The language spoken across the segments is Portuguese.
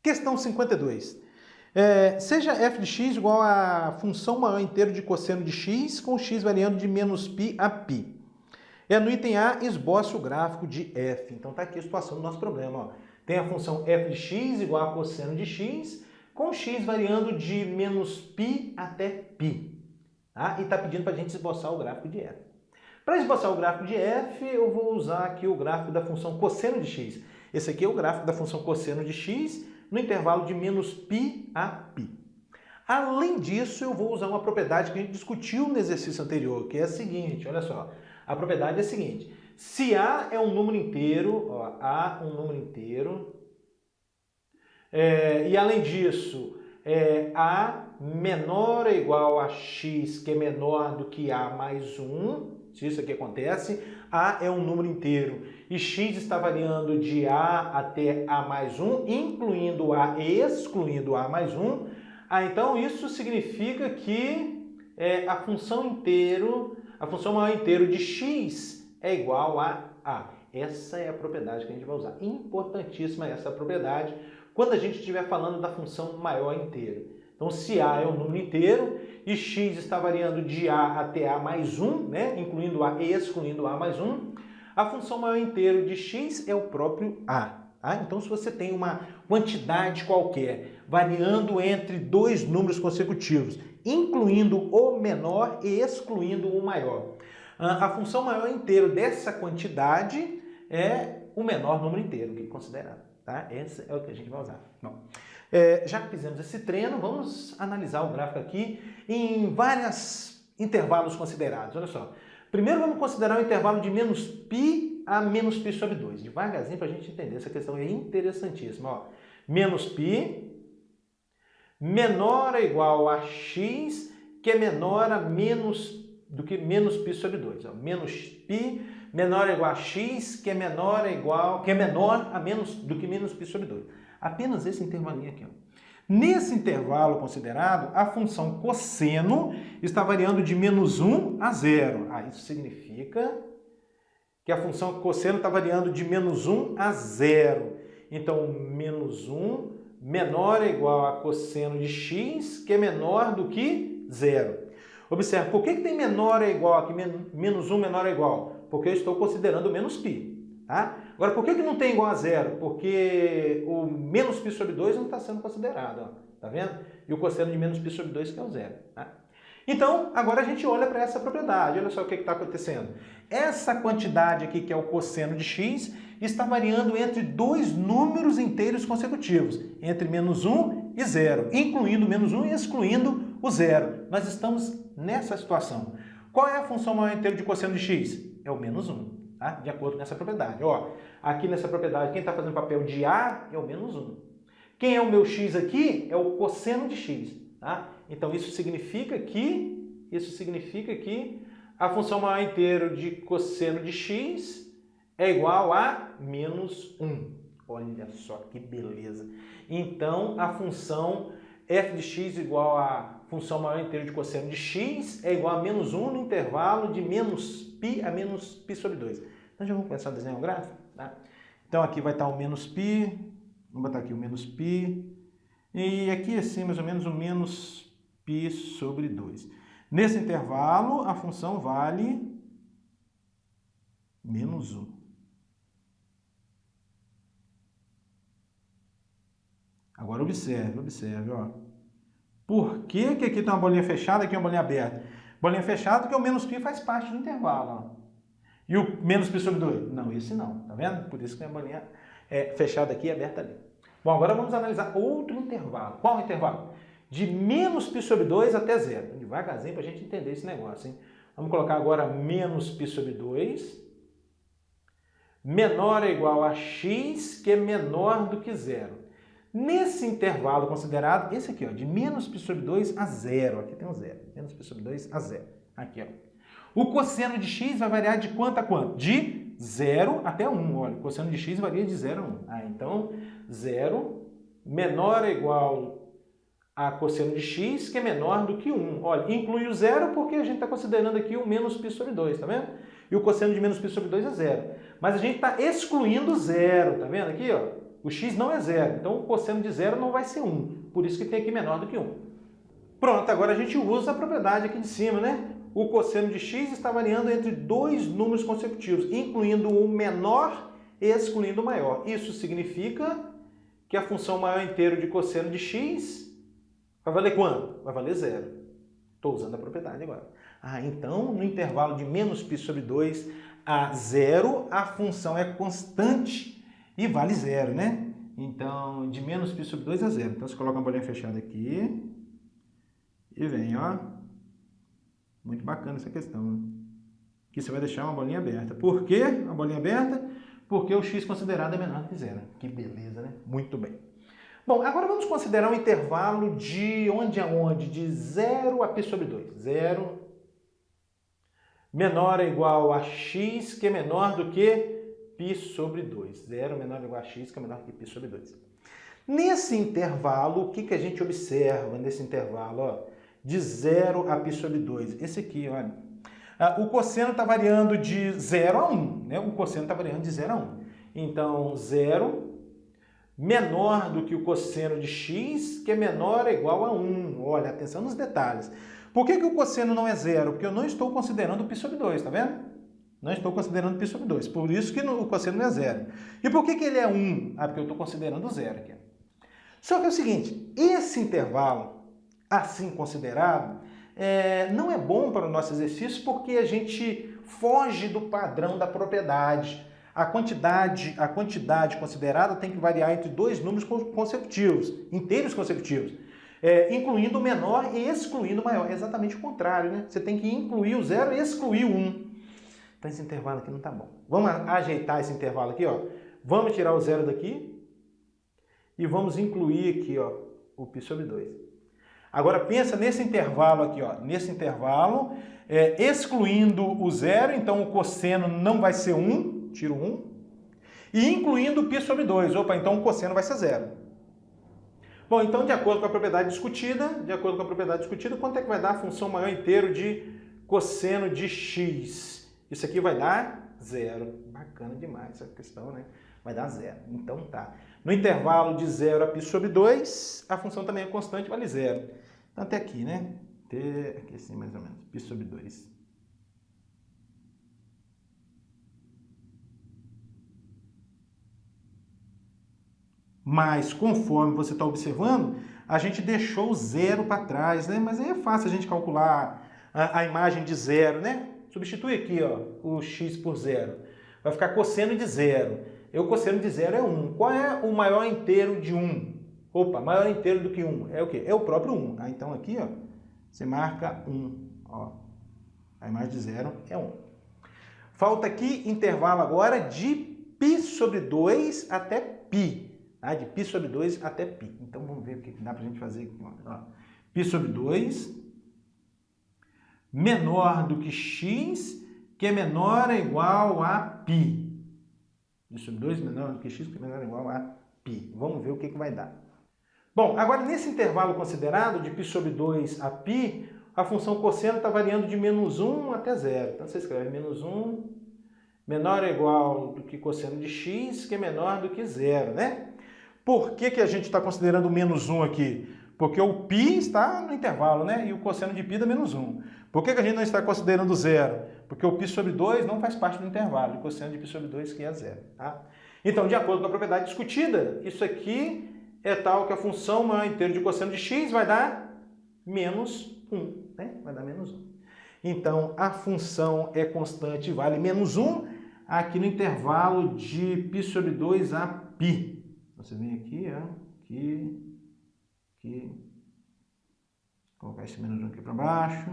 Questão 52. Seja f de x igual a função maior inteiro de cosseno de x com x variando de menos π a π. No item A, esboce o gráfico de f. Então está aqui a situação do nosso problema. Ó. Tem a função f de x igual a cosseno de x com x variando de menos π até π. Tá? E está pedindo para a gente esboçar o gráfico de f. Para esboçar o gráfico de f, eu vou usar aqui o gráfico da função cosseno de x. Esse aqui é o gráfico da função cosseno de x no intervalo de menos π a π. Além disso, eu vou usar uma propriedade que a gente discutiu no exercício anterior, que é a seguinte, olha só. A propriedade é a seguinte, se A é um número inteiro, ó, A é um número inteiro, e além disso, A menor ou igual a x, que é menor do que A mais 1, se isso aqui acontece, A é um número inteiro e x está variando de A até A mais 1, incluindo A e excluindo A mais 1, então isso significa que a função maior inteiro de x é igual a A. Essa é a propriedade que a gente vai usar. Importantíssima essa propriedade quando a gente estiver falando da função maior inteiro. Então, se A é um número inteiro e x está variando de A até A mais 1, né, incluindo A e excluindo A mais 1, a função maior inteiro de x é o próprio A. Tá? Então, se você tem uma quantidade qualquer variando entre dois números consecutivos, incluindo o menor e excluindo o maior, a função maior inteiro dessa quantidade é o menor número inteiro que é considerado. Tá? Esse é o que a gente vai usar. Bom, já que fizemos esse treino, vamos analisar o gráfico aqui em vários intervalos considerados. Olha só. Primeiro vamos considerar o intervalo de menos π a menos π sobre 2. Devagarzinho para a gente entender. Essa questão é interessantíssima. Ó. Menos π menor ou igual a x, que é menor a do que menos π sobre 2. Ó. Menos π menor ou igual a x, que é menor a menos do que menos π sobre 2. Apenas esse intervalinho aqui. Ó. Nesse intervalo considerado, a função cosseno está variando de menos 1 a 0. Isso significa que a função cosseno está variando de menos 1 a 0. Então, menos 1 menor ou igual a cosseno de x, que é menor do que 0. Observe, por que tem menor ou igual aqui, menos 1 menor ou igual? Porque eu estou considerando menos π. Tá? Agora, por que não tem igual a 0? Porque o menos π sobre 2 não está sendo considerado. Ó. Tá vendo? E o cosseno de menos π sobre 2 que é o 0. Tá? Então, agora a gente olha para essa propriedade. Olha só o que está acontecendo. Essa quantidade aqui, que é o cosseno de x, está variando entre dois números inteiros consecutivos, entre menos 1 e 0, incluindo menos 1 e excluindo o 0. Nós estamos nessa situação. Qual é a função maior inteira de cosseno de x? É o menos 1, tá? De acordo com essa propriedade. Ó, aqui nessa propriedade, quem está fazendo papel de A é o menos 1. Quem é o meu x aqui é o cosseno de x. Tá? Então, isso significa que a função maior inteira de cosseno de x é igual a menos 1. Olha só que beleza. Então, a função f de x igual a função maior inteira de cosseno de x é igual a menos 1 no intervalo de menos π a menos π sobre 2. Então, já vamos começar a desenhar o gráfico? Tá? Então, aqui vai estar o menos π, vamos botar aqui o menos π, e aqui assim, mais ou menos, o menos π sobre 2. Nesse intervalo, a função vale menos 1. Agora observe, ó. Por que aqui tem uma bolinha fechada e aqui uma bolinha aberta? Bolinha fechada porque o menos π faz parte do intervalo, ó. E o menos π sobre 2? Não, esse não, tá vendo? Por isso que a bolinha fechada aqui e aberta ali. Bom, agora vamos analisar outro intervalo. Qual intervalo? De menos π sobre 2 até 0. Devagarzinho para a gente entender esse negócio, hein? Vamos colocar agora menos π sobre 2, menor ou igual a x, que é menor do que 0. Nesse intervalo considerado, esse aqui, ó, de menos π sobre 2 a 0. Aqui tem um 0. Menos π sobre 2 a 0. Aqui, ó. O cosseno de x vai variar de quanto a quanto? De 0 até 1. Olha, o cosseno de x varia de 0 a 1. Então, 0 menor ou igual a cosseno de x, que é menor do que 1. Olha, inclui o 0 porque a gente está considerando aqui o menos π sobre 2, tá vendo? E o cosseno de menos π sobre 2 é 0. Mas a gente está excluindo 0, tá vendo aqui, ó? O x não é zero, então o cosseno de zero não vai ser 1. Por isso que tem aqui menor do que 1. Pronto, agora a gente usa a propriedade aqui de cima, né? O cosseno de x está variando entre dois números consecutivos, incluindo o menor e excluindo o maior. Isso significa que a função maior inteiro de cosseno de x vai valer quanto? Vai valer zero. Estou usando a propriedade agora. Então, no intervalo de menos π sobre 2 a zero, a função é constante e vale zero, né? Então, de menos π sobre 2 a zero. Então, você coloca uma bolinha fechada aqui e vem, ó. Muito bacana essa questão, né? Aqui você vai deixar uma bolinha aberta. Por que a bolinha aberta? Porque o x considerado é menor que zero. Que beleza, né? Muito bem. Bom, agora vamos considerar um intervalo de onde a onde? De 0 a π sobre 2. 0 menor ou igual a x, que é menor do que π sobre 2. 0 menor ou igual a x, que é menor que π sobre 2. Nesse intervalo, o que a gente observa nesse intervalo? Ó, de 0 a π sobre 2. Esse aqui, olha. O cosseno está variando de 0 a 1. Né? O cosseno está variando de 0 a 1. Então, 0 menor do que o cosseno de x, que é menor ou igual a 1. Olha, atenção nos detalhes. Por que o cosseno não é zero? Porque eu não estou considerando π sobre 2, tá vendo? Não estou considerando π sobre 2. Por isso que o cosseno não é zero. E por que ele é 1? Porque eu estou considerando zero aqui. Só que é o seguinte, esse intervalo, assim considerado, não é bom para o nosso exercício porque a gente foge do padrão da propriedade. A quantidade considerada tem que variar entre dois números consecutivos, inteiros consecutivos, incluindo o menor e excluindo o maior. É exatamente o contrário, né? Você tem que incluir o zero e excluir o 1. Então esse intervalo aqui não está bom. Vamos ajeitar esse intervalo aqui, ó. Vamos tirar o zero daqui e vamos incluir aqui, ó, o π sobre 2. Agora pensa nesse intervalo aqui, ó, nesse intervalo, excluindo o zero, então o cosseno não vai ser 1, tiro 1, e incluindo o π sobre 2, então o cosseno vai ser zero. Bom, então de acordo com a propriedade discutida, quanto é que vai dar a função maior inteiro de cosseno de x? Isso aqui vai dar zero. Bacana demais essa questão, né? Vai dar zero. Então tá. No intervalo de 0 a π sobre 2, a função também é constante, vale zero. Então até aqui, né? Até aqui assim, mais ou menos. π sobre 2. Mas conforme você está observando, a gente deixou o zero para trás, né? Mas aí é fácil a gente calcular a imagem de zero, né? Substitui aqui, ó, o x por zero. Vai ficar cosseno de zero. E o cosseno de zero é 1. Qual é o maior inteiro de 1? Maior inteiro do que 1. É o quê? É o próprio 1. Então aqui, ó, você marca 1. Ó, a imagem de zero é 1. Falta aqui intervalo agora de π sobre 2 até π. Tá? De π sobre 2 até π. Então vamos ver o que dá para a gente fazer aqui. Ó. π sobre 2 menor do que x, que é menor ou igual a π. π sobre 2 menor do que x, que é menor ou igual a π. Vamos ver o que vai dar. Bom, agora nesse intervalo considerado, de π sobre 2 a π, a função cosseno está variando de menos 1 até 0. Então você escreve menos 1 menor ou igual do que cosseno de x, que é menor do que 0, né? Por que a gente está considerando menos 1 aqui? Porque o π está no intervalo, né? E o cosseno de π dá menos 1. Por que a gente não está considerando 0? Porque o π sobre 2 não faz parte do intervalo. E o cosseno de π sobre 2 que é 0. Tá? Então, de acordo com a propriedade discutida, isso aqui é tal que a função maior inteiro de cosseno de x vai dar menos 1. Né? Vai dar menos 1. Então, a função é constante e vale menos 1 aqui no intervalo de π sobre 2 a π. Você vem aqui, ó, aqui. Vou colocar esse menos 1 aqui para baixo.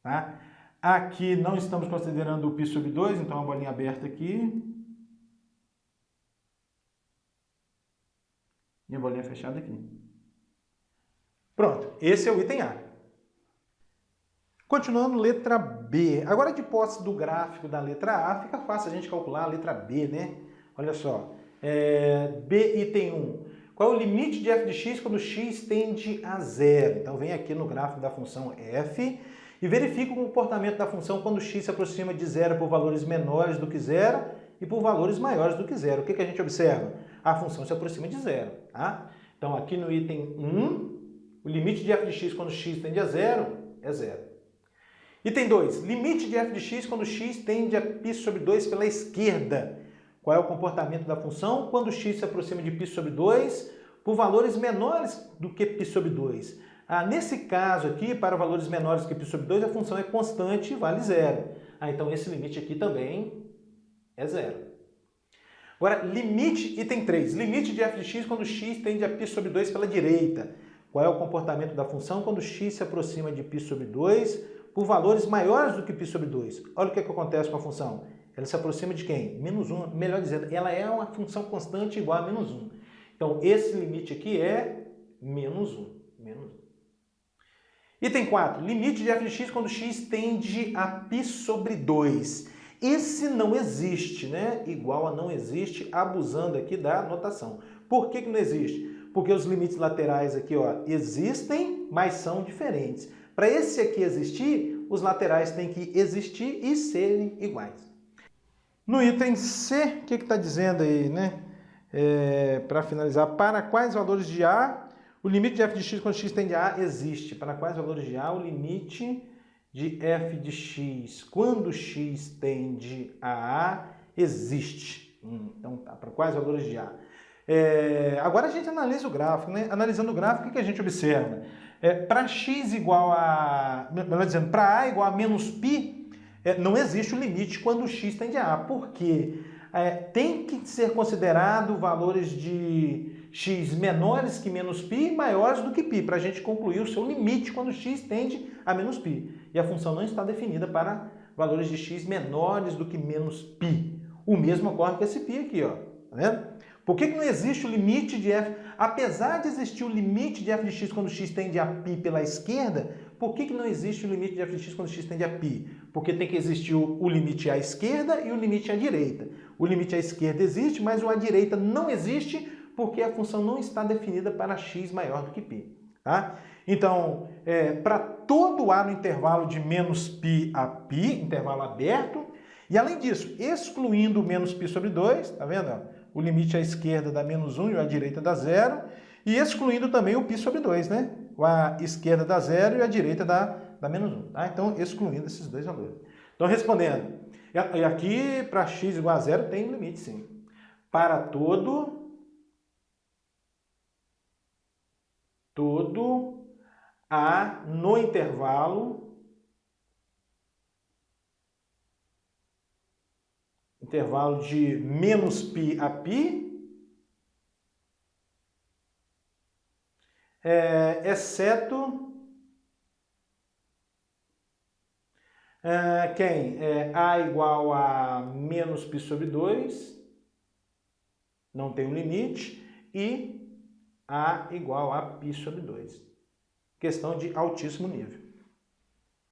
Tá? Aqui não estamos considerando o π sobre 2, então a bolinha aberta aqui. E a bolinha fechada aqui. Pronto, esse é o item A. Continuando, letra B. Agora, de posse do gráfico da letra A, fica fácil a gente calcular a letra B, né? Olha só. B item 1. Qual é o limite de f de x quando x tende a zero? Então, vem aqui no gráfico da função f e verifica o comportamento da função quando x se aproxima de zero por valores menores do que zero e por valores maiores do que zero. O que a gente observa? A função se aproxima de zero. Tá? Então, aqui no item 1, o limite de f de x quando x tende a zero é zero. Item 2, limite de f de x quando x tende a π sobre 2 pela esquerda. Qual é o comportamento da função quando x se aproxima de π sobre 2 por valores menores do que π sobre 2? Nesse caso aqui, para valores menores que π sobre 2, a função é constante e vale zero. Então esse limite aqui também é zero. Agora, limite, item 3, limite de f de x quando x tende a π sobre 2 pela direita. Qual é o comportamento da função quando x se aproxima de π sobre 2 por valores maiores do que π sobre 2? Olha o que acontece com a função. Ela se aproxima de quem? Menos 1, melhor dizendo, ela é uma função constante igual a menos 1. Então, esse limite aqui é menos 1. Item 4, limite de f de x quando x tende a π sobre 2. Esse não existe, né? Igual a não existe, abusando aqui da notação. Por que não existe? Porque os limites laterais aqui, ó, existem, mas são diferentes. Para esse aqui existir, os laterais têm que existir e serem iguais. No item C, o que está dizendo aí, né? Para finalizar, para quais valores de A o limite de f de x quando x tende a existe? Para quais valores de A o limite de f de x quando x tende a existe? Então tá, para quais valores de A? Agora a gente analisa o gráfico, né? Analisando o gráfico, o que a gente observa? Para x igual a, melhor dizendo, para A igual a menos π, não existe o limite quando x tende a A. Por quê? Tem que ser considerado valores de x menores que menos π e maiores do que π, para a gente concluir o seu limite quando x tende a menos π. E a função não está definida para valores de x menores do que menos π. O mesmo ocorre com esse π aqui, ó. Tá vendo? Por que não existe o limite de f? Apesar de existir o limite de f de x quando x tende a π pela esquerda, por que não existe o limite de f de x quando x tende a π? Porque tem que existir o limite à esquerda e o limite à direita. O limite à esquerda existe, mas o à direita não existe porque a função não está definida para x maior do que π. Tá? Então, para todo A no intervalo de menos π a π, intervalo aberto, e além disso, excluindo o menos π sobre 2, tá vendo? O limite à esquerda dá menos 1 e o à direita dá 0, e excluindo também o π sobre 2, né? A esquerda dá 0 e a direita dá menos 1. Tá? Então, excluindo esses dois valores. Então, respondendo, e aqui para x igual a 0 tem limite, sim. Para todo A no intervalo de menos π a π, exceto quem? A igual a menos π sobre 2, não tem um limite, e A igual a π sobre 2. Questão de altíssimo nível.